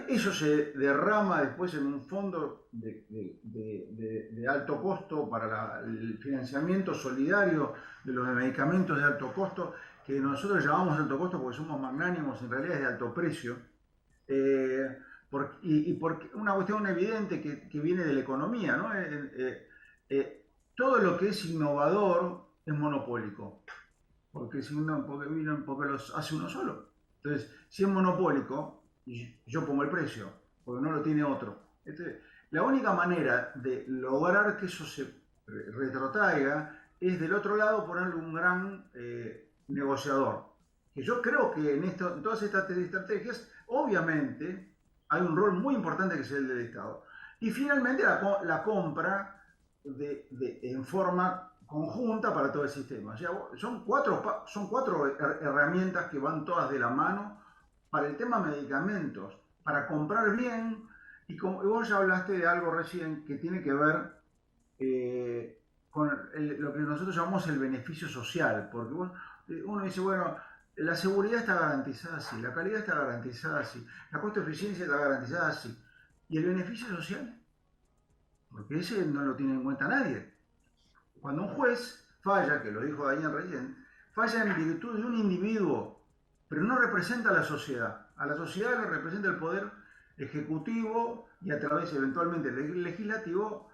Eso se derrama después en un fondo de alto costo para el financiamiento solidario de los medicamentos de alto costo, que nosotros llamamos alto costo porque somos magnánimos, en realidad es de alto precio. Porque una cuestión evidente que viene de la economía, ¿no? Todo lo que es innovador es monopólico, porque los hace uno solo. Entonces, si es monopólico, yo pongo el precio, porque no lo tiene otro. La única manera de lograr que eso se retrotraiga es del otro lado ponerle un gran negociador. Que yo creo que en todas estas estrategias, obviamente, hay un rol muy importante que es el del Estado. Y finalmente la compra en forma conjunta para todo el sistema. O sea, son cuatro herramientas que van todas de la mano para el tema medicamentos, para comprar bien, y vos ya hablaste de algo recién que tiene que ver con lo que nosotros llamamos el beneficio social, porque uno dice, bueno, la seguridad está garantizada, sí, la calidad está garantizada, sí, la costo-eficiencia está garantizada, sí, y el beneficio social, porque ese no lo tiene en cuenta nadie. Cuando un juez falla, que lo dijo Daniel recién, falla en virtud de un individuo, pero no representa a la sociedad. A la sociedad le representa el poder ejecutivo y a través eventualmente del legislativo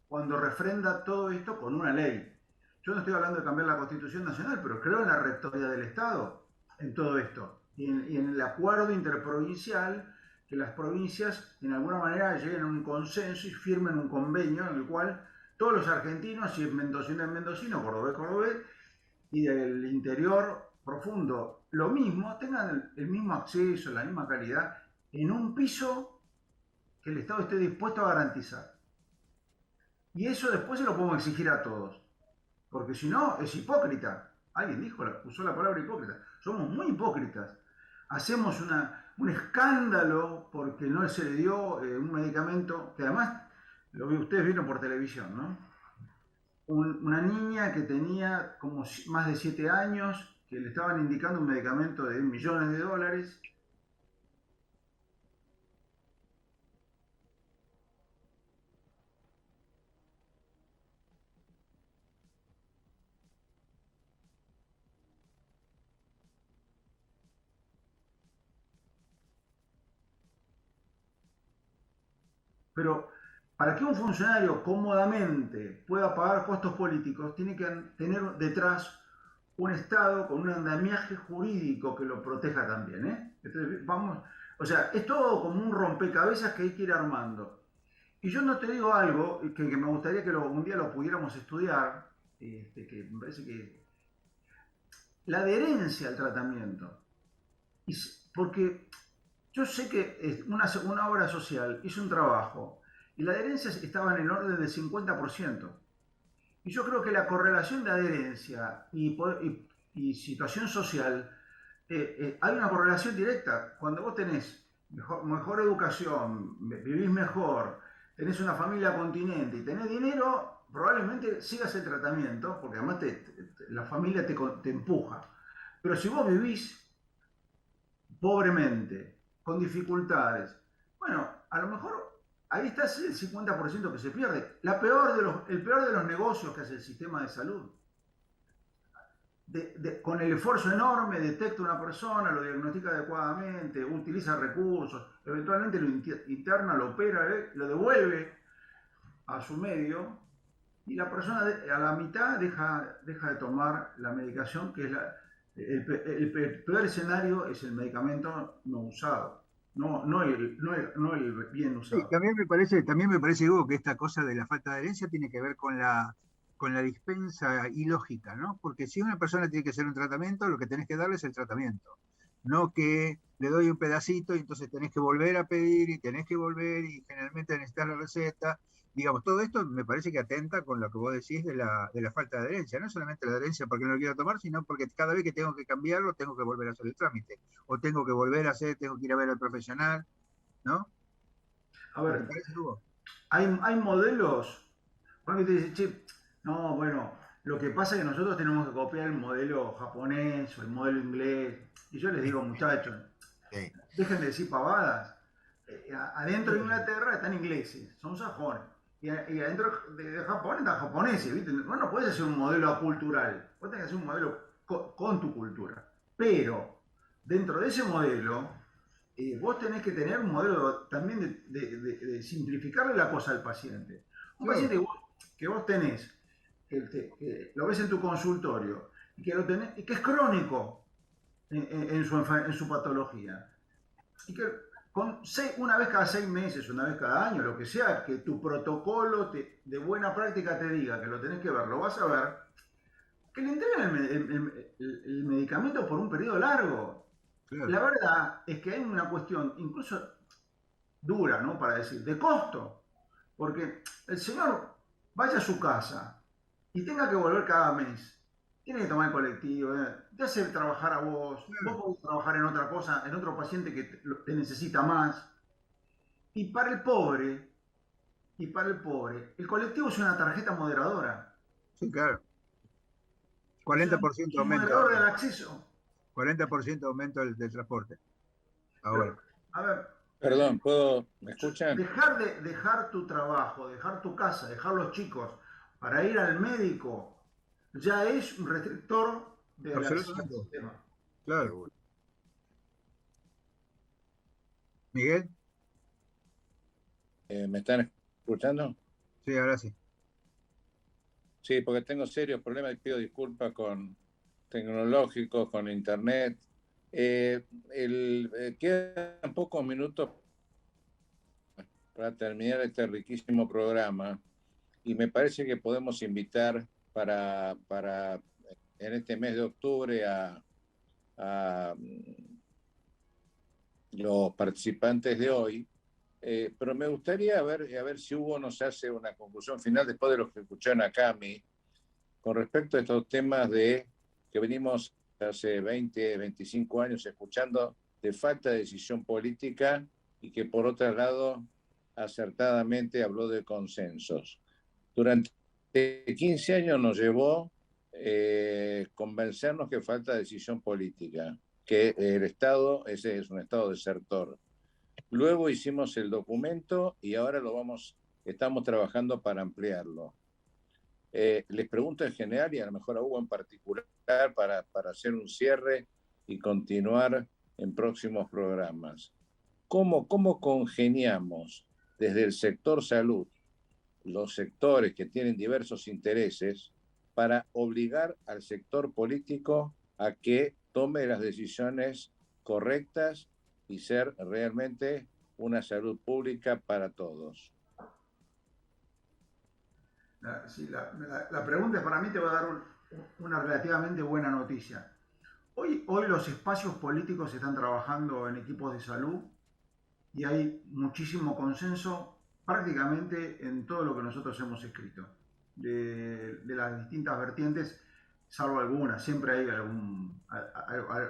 cuando refrenda todo esto con una ley. Yo no estoy hablando de cambiar la Constitución Nacional, pero creo en la rectoría del Estado en todo esto y en el acuerdo interprovincial, que las provincias en alguna manera lleguen a un consenso y firmen un convenio en el cual todos los argentinos, si es mendocino es mendocino, cordobés, y del interior profundo lo mismo, tengan el mismo acceso, la misma calidad, en un piso que el Estado esté dispuesto a garantizar. Y eso después se lo podemos exigir a todos, porque si no, es hipócrita. Alguien usó la palabra hipócrita. Somos muy hipócritas. Hacemos un escándalo porque no se le dio un medicamento, que además, ustedes vieron por televisión, ¿no? Una niña que tenía como más de 7 años, que le estaban indicando un medicamento de millones de dólares. Pero para que un funcionario cómodamente pueda pagar costos políticos, tiene que tener detrás un Estado con un andamiaje jurídico que lo proteja también, ¿eh? Entonces, o sea, es todo como un rompecabezas que hay que ir armando. Y yo no te digo algo que me gustaría que un día lo pudiéramos estudiar, que me parece que la adherencia al tratamiento. Porque yo sé que una obra social hizo un trabajo y la adherencia estaba en el orden del 50%. Y yo creo que la correlación de adherencia y situación social, hay una correlación directa. Cuando vos tenés mejor educación, vivís mejor, tenés una familia continente y tenés dinero, probablemente sigas el tratamiento, porque además la familia te empuja. Pero si vos vivís pobremente, con dificultades, bueno, a lo mejor ahí está el 50% que se pierde. El peor de los negocios que hace el sistema de salud. Con el esfuerzo enorme detecta una persona, lo diagnostica adecuadamente, utiliza recursos, eventualmente lo interna, lo opera, lo devuelve a su medio, y la persona a la mitad deja de tomar la medicación, que es el peor escenario es el medicamento no usado. No el bien usado. Sí, también me parece, Hugo, que esta cosa de la falta de adherencia tiene que ver con la dispensa ilógica, ¿no? Porque si una persona tiene que hacer un tratamiento, lo que tenés que darle es el tratamiento. No que le doy un pedacito y entonces tenés que volver a pedir y tenés que volver y generalmente necesitas la receta. Digamos, todo esto me parece que atenta con lo que vos decís de la falta de adherencia. No solamente la adherencia porque no lo quiero tomar, sino porque cada vez que tengo que cambiarlo, tengo que volver a hacer el trámite. O tengo que volver a tengo que ir a ver al profesional, ¿no? A ver, ¿te parece, Hugo? Hay modelos, porque te dicen, che, no, bueno, Lo que pasa es que nosotros tenemos que copiar el modelo japonés o el modelo inglés. Y yo les digo, muchachos, dejen de decir pavadas. Adentro de Inglaterra están ingleses, son sajones. Y adentro de Japón están japoneses, ¿viste? Vos no podés hacer un modelo acultural, vos tenés que hacer un modelo con tu cultura. Pero dentro de ese modelo, vos tenés que tener un modelo también de simplificarle la cosa al paciente. Un paciente que vos tenés, que lo ves en tu consultorio, y que es crónico en su patología, y que una vez cada 6 meses, una vez cada año, lo que sea, que tu protocolo de buena práctica te diga que lo tenés que ver, lo vas a ver, que le entreguen el medicamento por un periodo largo. Claro. La verdad es que hay una cuestión incluso dura, ¿no? Para decir, de costo, porque el señor vaya a su casa y tenga que volver cada mes, tiene que tomar el colectivo, te hace trabajar a vos, vos podés trabajar en otra cosa, en otro paciente que te necesita más. Y para el pobre, el colectivo es una tarjeta moderadora. Sí, claro. 40% aumento. Moderador del acceso. 40% aumento del transporte. Ahora. A ver. Perdón, ¿me escuchan? Dejar tu trabajo, dejar tu casa, dejar los chicos para ir al médico ya es un restrictor del acceso al sistema. Claro. Miguel. ¿Me están escuchando? Sí, ahora sí. Sí, porque tengo serios problemas y pido disculpas con tecnológicos, con internet. Quedan pocos minutos para terminar este riquísimo programa y me parece que podemos invitar para en este mes de octubre a los participantes de hoy, pero me gustaría ver si Hugo nos hace una conclusión final después de lo que escucharon a Cami con respecto a estos temas que venimos hace 20, 25 años escuchando de falta de decisión política y que por otro lado acertadamente habló de consensos. Durante 15 años nos llevó convencernos que falta decisión política, que el Estado ese es un Estado desertor. Luego hicimos el documento y ahora estamos trabajando para ampliarlo. Les pregunto en general y a lo mejor a Hugo en particular para hacer un cierre y continuar en próximos programas. ¿Cómo congeniamos desde el sector salud los sectores que tienen diversos intereses para obligar al sector político a que tome las decisiones correctas y ser realmente una salud pública para todos? La pregunta para mí te va a dar una relativamente buena noticia. Hoy los espacios políticos están trabajando en equipos de salud y hay muchísimo consenso prácticamente en todo lo que nosotros hemos escrito, de las distintas vertientes, salvo algunas. Siempre hay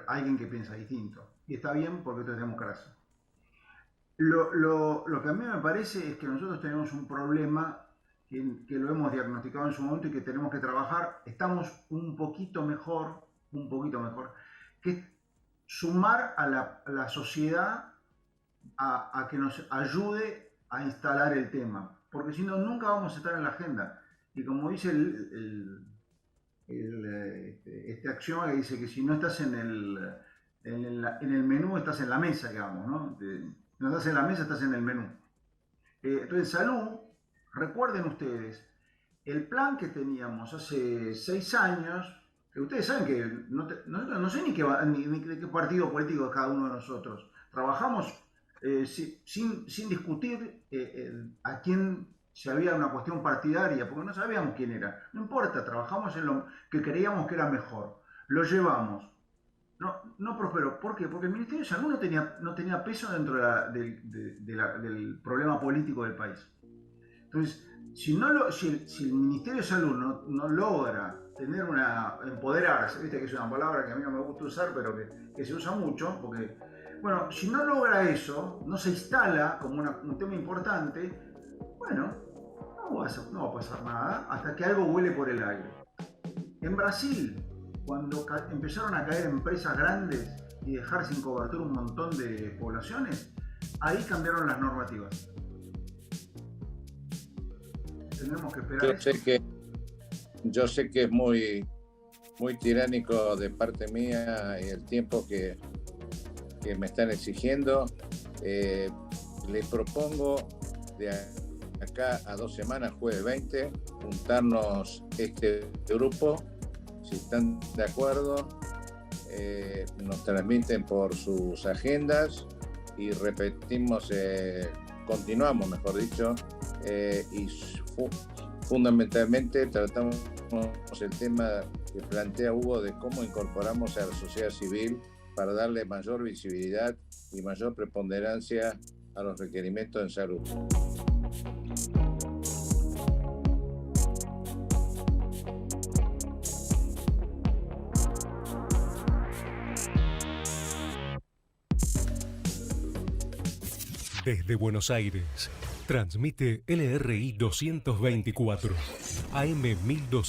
alguien que piensa distinto. Y está bien porque esto es democracia. Lo que a mí me parece es que nosotros tenemos un problema que lo hemos diagnosticado en su momento y que tenemos que trabajar. Estamos un poquito mejor, que es sumar a la sociedad a que nos ayude a instalar el tema, porque si no, nunca vamos a estar en la agenda. Y como dice este axioma que dice que si no estás en el menú, estás en la mesa, digamos, ¿no? No estás en la mesa, estás en el menú. Entonces, salud, recuerden ustedes, el plan que teníamos hace 6 años, que ustedes saben que no sé ni de qué partido político es cada uno de nosotros. Trabajamos sin discutir a quién, si había una cuestión partidaria, porque no sabíamos quién era. No importa, trabajamos en lo que creíamos que era mejor. Lo llevamos. No prosperó. ¿Por qué? Porque el Ministerio de Salud no tenía peso dentro del problema político del país. Entonces, si el Ministerio de Salud no logra empoderarse, viste que es una palabra que a mí no me gusta usar, pero que se usa mucho, porque, bueno, si no logra eso, no se instala como un tema importante, bueno, no va a pasar nada hasta que algo huele por el aire. En Brasil, cuando empezaron a caer empresas grandes y dejar sin cobertura un montón de poblaciones, ahí cambiaron las normativas. Tenemos que esperar. Yo sé que es muy tiránico de parte mía y el tiempo que me están exigiendo. Les propongo de acá a 2 semanas, jueves 20, juntarnos este grupo, si están de acuerdo, nos transmiten por sus agendas y repetimos, continuamos, mejor dicho, y fundamentalmente tratamos el tema que plantea Hugo de cómo incorporamos a la sociedad civil para darle mayor visibilidad y mayor preponderancia a los requerimientos en salud. Desde Buenos Aires, transmite LRI 224, AM 1200.